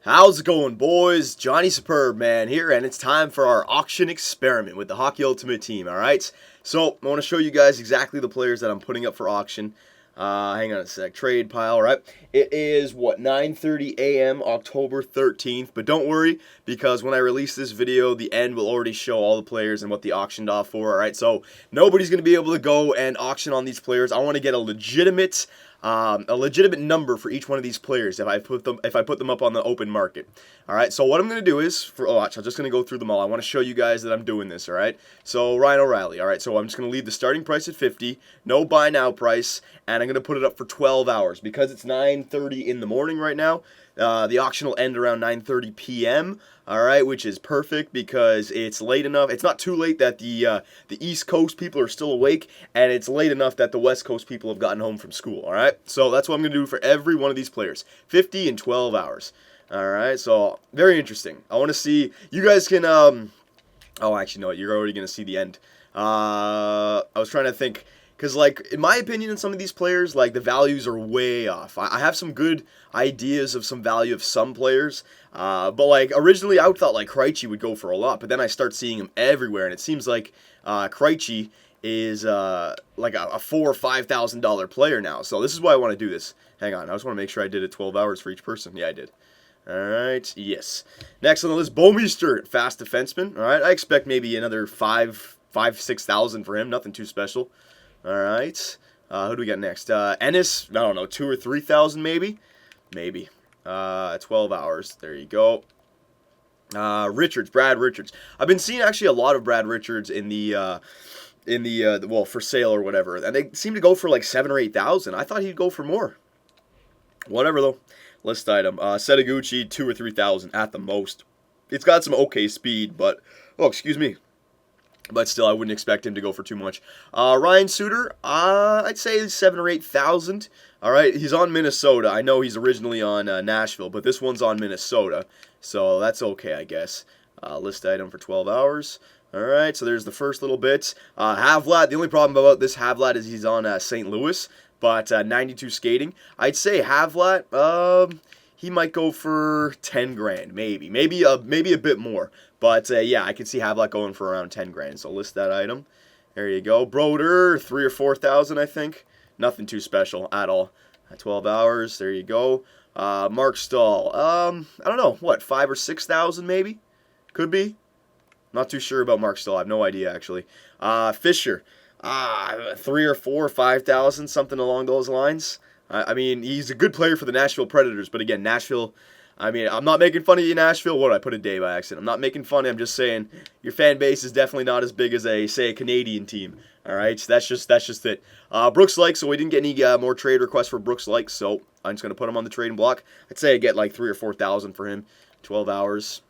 How's it going, boys? Johnny Superb Man here, and it's time for our auction experiment with the Hockey Ultimate Team, alright? So, I want to show you guys exactly the players that I'm putting up for auction. Hang on a sec. Trade pile, right? It is, 9:30 a.m. October 13th, but don't worry, because when I release this video, the end will already show all the players and what they auctioned off for, alright? So, nobody's going to be able to go and auction on these players. I want to get a legitimate number for each one of these players if I put them up on the open market. All right, so what I'm going to do is, I'm just going to go through them all. I want to show you guys that I'm doing this, all right? So Ryan O'Reilly, all right, so I'm just going to leave the starting price at 50, no buy now price, and I'm going to put it up for 12 hours. Because it's 9:30 in the morning right now, the auction will end around 9:30 p.m., all right, which is perfect because it's late enough. It's not too late that the East Coast people are still awake, and it's late enough that the West Coast people have gotten home from school, all right? So that's what I'm going to do for every one of these players, 50 in 12 hours, all right? So very interesting. I want to see, you guys can, oh, actually, no, you're already going to see the end. I was trying to think, because, like, in my opinion, in some of these players, like, the values are way off. I have some good ideas of some value of some players, but, like, originally I thought, like, Krejci would go for a lot, but then I start seeing him everywhere, and it seems like Krejci is, like, a $4,000 or $5,000 player now. So this is why I want to do this. Hang on, I just want to make sure I did it 12 hours for each person. Yeah, I did. Alright, yes. Next on the list, Bomeister, fast defenseman. Alright, I expect maybe another 6,000 for him, nothing too special. Alright, who do we got next? Ennis, I don't know, 2,000 or 3,000 maybe? Maybe. 12 hours, there you go. Richards, Brad Richards. I've been seeing actually a lot of Brad Richards in the for sale or whatever, and they seem to go for like 7,000 or 8,000. I thought he'd go for more. Whatever though. List item, Setaguchi, 2,000 or 3,000 at the most. It's got some okay speed, but, oh, excuse me. But still, I wouldn't expect him to go for too much. Ryan Suter, I'd say 7,000 or 8,000. All right, he's on Minnesota. I know he's originally on Nashville, but this one's on Minnesota, so that's okay, I guess. List item for 12 hours. All right, so there's the first little bit. Havlat, the only problem about this Havlat is he's on St. Louis, but 92 skating. I'd say Havlat, he might go for 10 grand, maybe a bit more. But yeah, I could see Havlat going for around 10 grand. So list that item. There you go. Broder, 3,000 or 4,000, I think. Nothing too special at all. 12 hours. There you go. Mark Stahl. I don't know. What, 5,000 or 6,000 maybe? Could be. Not too sure about Mark Stahl. I have no idea actually. Fisher. 3,000 or 4,000 or 5,000, something along those lines. I mean, he's a good player for the Nashville Predators, but again, Nashville, I mean, I'm not making fun of you, Nashville. What, I put a day by accident. I'm not making fun of you. I'm just saying your fan base is definitely not as big as, say, a Canadian team. All right, so that's just it. Brooks Lake, so we didn't get any more trade requests for Brooks Lake, so I'm just going to put him on the trading block. I'd say I get like 3,000 or 4,000 for him, 12 hours.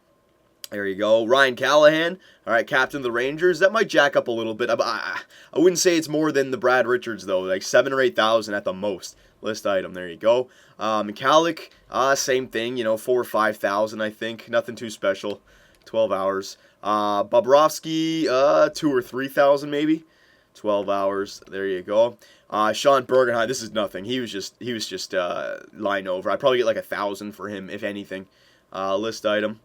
There you go. Ryan Callahan, all right, captain of the Rangers. That might jack up a little bit. I wouldn't say it's more than the Brad Richards, though, like 7,000 or 8,000 at the most. List item, there you go. McCallick, same thing, 4,000 or 5,000, I think. Nothing too special. 12 hours. Bobrovsky, 2,000 or 3,000 maybe. 12 hours. There you go. Sean Bergenheim, this is nothing. He was just line over. I'd probably get like 1,000 for him, if anything. List item.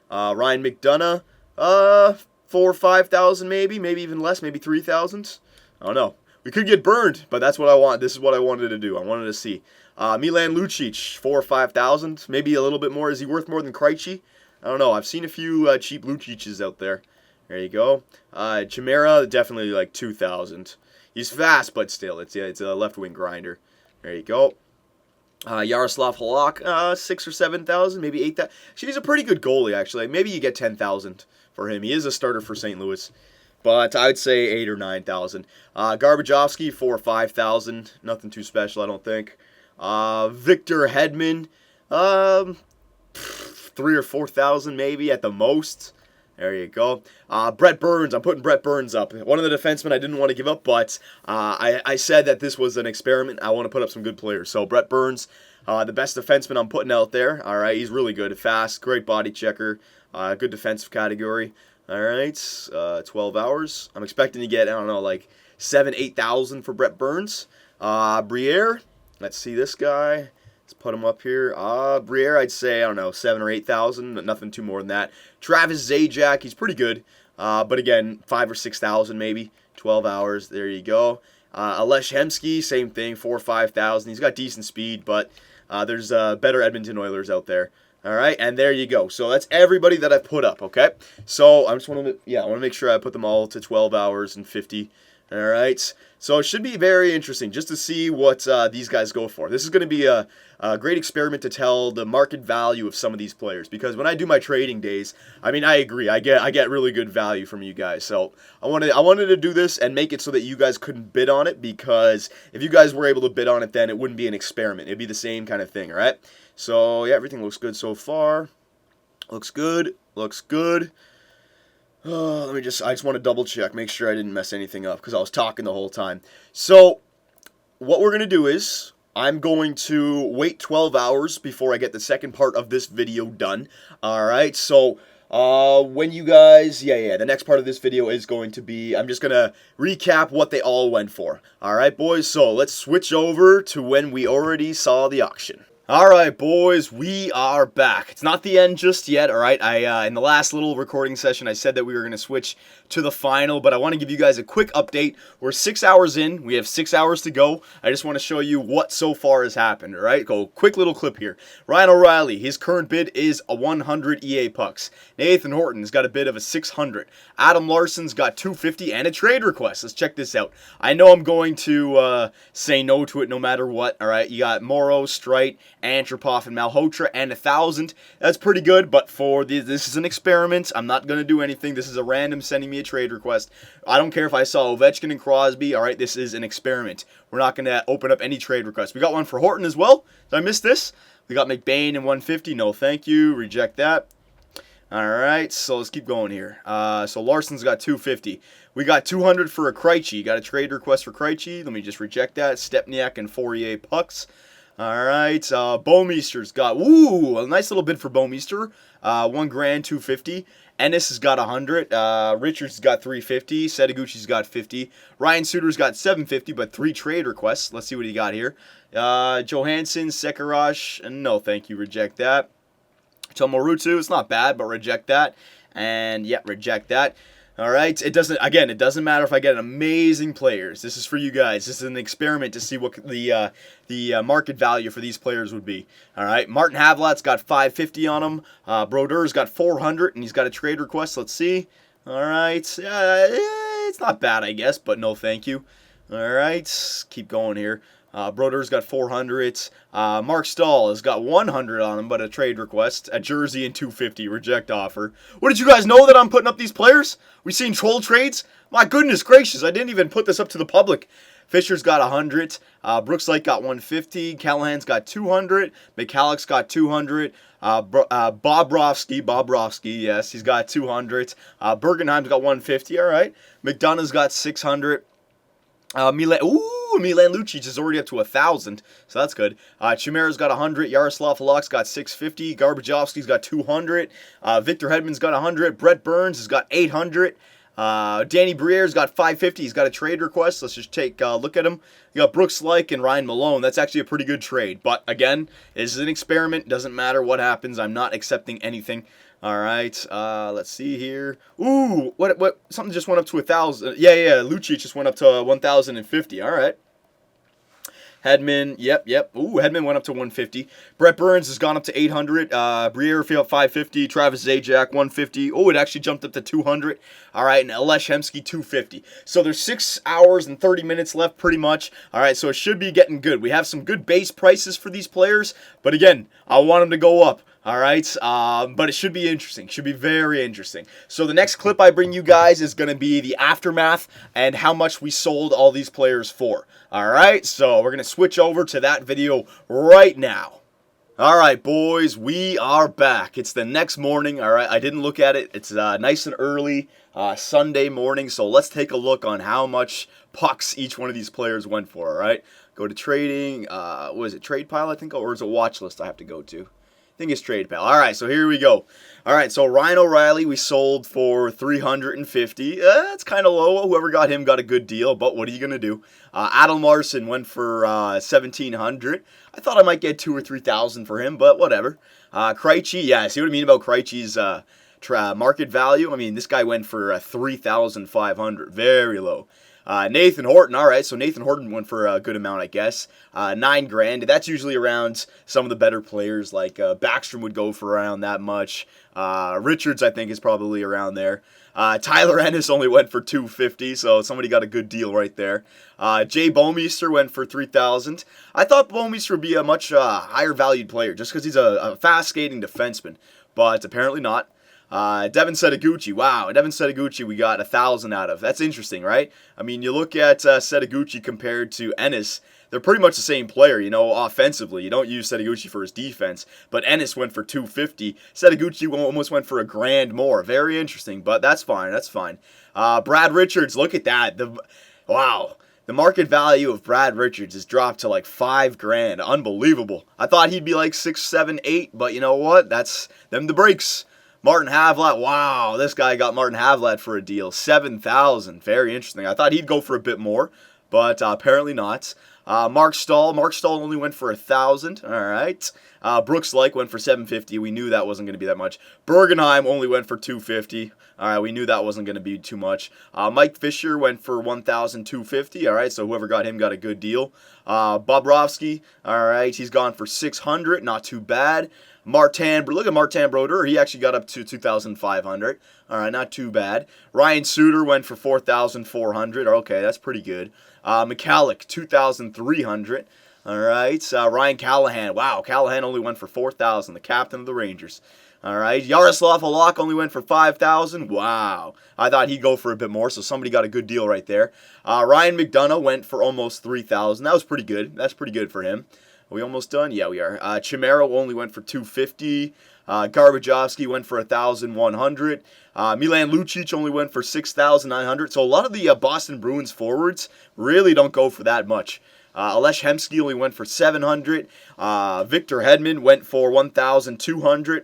Ryan McDonough, 4,000 or 5,000 maybe even less, maybe 3,000. I don't know. We could get burned, but that's what I want. This is what I wanted to do. I wanted to see. Milan Lucic, 4,000 or 5,000, maybe a little bit more. Is he worth more than Krejci? I don't know. I've seen a few cheap Lucic's out there. There you go. Chimera, definitely like 2,000. He's fast, but still, it's a left wing grinder. There you go. Yaroslav Halak, 6,000 or 7,000, maybe 8,000. He's a pretty good goalie, actually. Maybe you get 10,000 for him. He is a starter for St. Louis. But I'd say 8,000 or 9,000. Garbajovsky, 4,000 or 5,000. Nothing too special, I don't think. Victor Hedman, 3,000 or 4,000 maybe at the most. There you go. Brett Burns, I'm putting Brett Burns up. One of the defensemen I didn't want to give up, but I said that this was an experiment. I want to put up some good players. So Brett Burns, the best defenseman I'm putting out there. All right, he's really good, fast, great body checker, good defensive category. All right, 12 hours. I'm expecting to get, I don't know, like 7,000, 8,000 for Brett Burns. Briere, let's see this guy. Let's put him up here. Briere, I'd say, I don't know, 7 or 8,000, but nothing too more than that. Travis Zajac, he's pretty good. But again, 5 or 6,000 maybe. 12 hours, there you go. Alesh Hemsky, same thing, 4 or 5,000. He's got decent speed, but there's better Edmonton Oilers out there. All right, and there you go. So that's everybody that I put up, okay? So I just want to, I want to make sure I put them all to 12 hours and 50. All right, so it should be very interesting just to see what these guys go for. This is going to be a great experiment to tell the market value of some of these players, because when I do my trading days, I mean, I agree, I get really good value from you guys. So I wanted to do this and make it so that you guys couldn't bid on it, because if you guys were able to bid on it, then it wouldn't be an experiment. It'd be the same kind of thing, all right? So yeah, everything looks good so far. Looks good. Looks good. I just want to double check, make sure I didn't mess anything up, because I was talking the whole time. So what we're going to do is I'm going to wait 12 hours before I get the second part of this video done. All right, so when you guys, the next part of this video is going to be, I'm just going to recap what they all went for. All right, boys, so let's switch over to when we already saw the auction. Alright, boys, we are back. It's not the end just yet, alright? In the last little recording session, I said that we were going to switch to the final, but I want to give you guys a quick update. We're 6 hours in. We have 6 hours to go. I just want to show you what so far has happened, alright? Go, quick little clip here. Ryan O'Reilly, his current bid is a 100 EA pucks. Nathan Horton's got a bid of a 600. Adam Larson's got 250 and a trade request. Let's check this out. I know I'm going to say no to it no matter what, alright? You got Morrow, Strite, Antropov, and Malhotra, and 1,000. That's pretty good, but this is an experiment. I'm not going to do anything. This is a random sending me a trade request. I don't care if I saw Ovechkin and Crosby. All right, this is an experiment. We're not going to open up any trade requests. We got one for Horton as well. Did I miss this? We got McBain and 150. No, thank you. Reject that. All right, so let's keep going here. So Larson's got 250. We got 200 for a Krejci. Got a trade request for Krejci. Let me just reject that. Stepniak and 4 EA pucks. All right, Bouwmeester's got, a nice little bid for Bouwmeester. $1 grand, 250. Ennis has got 100. Richards has got 350. Setaguchi's got 50. Ryan Suter's got 750, but 3 trade requests. Let's see what he got here. Johansson, Sekarash, no, thank you, reject that. Tomorutsu, it's not bad, but reject that. And yeah, reject that. All right, it doesn't matter if I get amazing players. This is for you guys. This is an experiment to see what the market value for these players would be. All right, Martin Havlat's got 550 on him. Brodeur's got 400, and he's got a trade request. Let's see. All right, it's not bad, I guess, but no thank you. All right, keep going here. Brodeur's got 400. Mark Stahl has got 100 on him, but a trade request. A jersey and 250. Reject offer. What, did you guys know that I'm putting up these players? We seen troll trades? My goodness gracious, I didn't even put this up to the public. Fisher's got 100. Brooks Light got 150. Callahan's got 200. McCallick's got 200. Bobrovsky, yes, he's got 200. Bergenheim's got 150, all right. McDonough's got 600. Milan Lucic is already up to 1,000, so that's good. Chimera's got 100. Yaroslav Halak's got 650. Garbajovsky's got 200. Victor Hedman's got 100. Brett Burns has got 800. Danny Briere's got 550. He's got a trade request. Let's just take a look at him. You got Brooks Laich and Ryan Malone. That's actually a pretty good trade. But again, this is an experiment. Doesn't matter what happens. I'm not accepting anything. All right. Let's see here. Ooh, what? Something just went up to 1,000. Yeah. Lucic just went up to 1,050. All right. Hedman, yep. Ooh, Hedman went up to 150. Brett Burns has gone up to 800. Briere 550. Travis Zajac 150. Oh, it actually jumped up to 200. All right, and Alesh Hemsky 250. So there's 6 hours and 30 minutes left, pretty much. All right, so it should be getting good. We have some good base prices for these players, but again, I want them to go up. All right, but it should be interesting. Should be very interesting. So the next clip I bring you guys is going to be the aftermath and how much we sold all these players for. All right, so we're going to switch over to that video right now. All right, boys, we are back. It's the next morning. All right, I didn't look at it. It's nice and early Sunday morning, so let's take a look on how much pucks each one of these players went for. All right, go to trading. What is it, Trade Pile, I think, or is it Watch List I have to go to? think it's trade pal. All right, so here we go. All right, so Ryan O'Reilly we sold for $350. That's kind of low. Whoever got him got a good deal, but what are you gonna do? Adam Larson went for $1,700. I thought I might get $2,000 or $3,000 for him, but whatever. Krejci, yeah, see what I mean about Krejci's market value? I mean, this guy went for $3,500, very low. Nathan Horton, all right, so Nathan Horton went for a good amount, I guess. $9,000. That's usually around some of the better players, like Backstrom would go for around that much. Richards, I think, is probably around there. Tyler Ennis only went for $250, so somebody got a good deal right there. Jay Bouwmeester went for $3,000. I thought Bouwmeester would be a much higher valued player just because he's a fast skating defenseman, but apparently not. Devin Setaguchi, wow, Devin Setaguchi we got 1,000 out of. That's interesting, right? I mean, you look at Setaguchi compared to Ennis, they're pretty much the same player, you know, offensively. You don't use Setaguchi for his defense, but Ennis went for $250. Setaguchi almost went for $1,000 more. Very interesting, but that's fine, that's fine. Brad Richards, look at that. Wow. The market value of Brad Richards has dropped to like $5,000. Unbelievable. I thought he'd be like 6, 7, 8, but you know what? That's them the breaks. Martin Havlat, wow, this guy got Martin Havlat for a deal, $7,000. Very interesting. I thought he'd go for a bit more, but apparently not. Mark Stahl only went for $1,000. All right. Brooks Lake went for $750. We knew that wasn't going to be that much. Bergenheim only went for $250. All right, we knew that wasn't going to be too much. Mike Fisher went for $1,250. All right, so whoever got him got a good deal. Bobrovsky, all right, he's gone for $600. Not too bad. Look at Martin Brodeur. He actually got up to $2,500. All right, not too bad. Ryan Suter went for $4,400. Okay, that's pretty good. McCallick, $2,300. All right. Ryan Callahan. Wow, Callahan only went for $4,000. The captain of the Rangers. All right. Yaroslav Halak only went for $5,000. Wow. I thought he'd go for a bit more, so somebody got a good deal right there. Ryan McDonough went for almost $3,000. That was pretty good. That's pretty good for him. Are we almost done? Yeah, we are. Chimero only went for $250. Garbajovsky went for $1,100. Milan Lucic only went for $6,900. So a lot of the Boston Bruins forwards really don't go for that much. Alesh Hemsky only went for $700. Victor Hedman went for $1,200.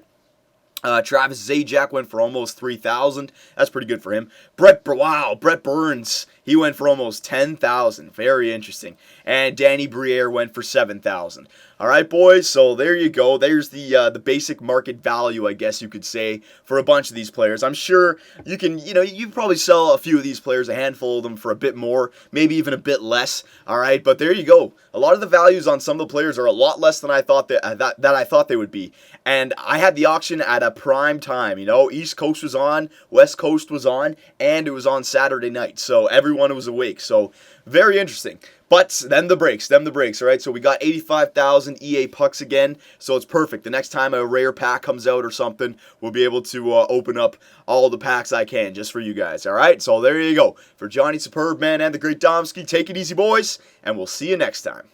Travis Zajac went for almost $3,000. That's pretty good for him. Brett Burns, he went for almost $10,000. Very interesting. And Danny Briere went for $7,000. All right, boys. So there you go. There's the basic market value, I guess you could say, for a bunch of these players. I'm sure you can, you probably sell a few of these players, a handful of them, for a bit more, maybe even a bit less. All right, but there you go. A lot of the values on some of the players are a lot less than I thought that I thought they would be. And I had the auction at a prime time. East Coast was on, West Coast was on, and it was on Saturday night. So everyone was awake. So very interesting. But then the breaks, all right? So we got 85,000 EA pucks again, so it's perfect. The next time a rare pack comes out or something, we'll be able to open up all the packs I can just for you guys, all right? So there you go. For Johnny Superb, man, and the great Domski, take it easy, boys, and we'll see you next time.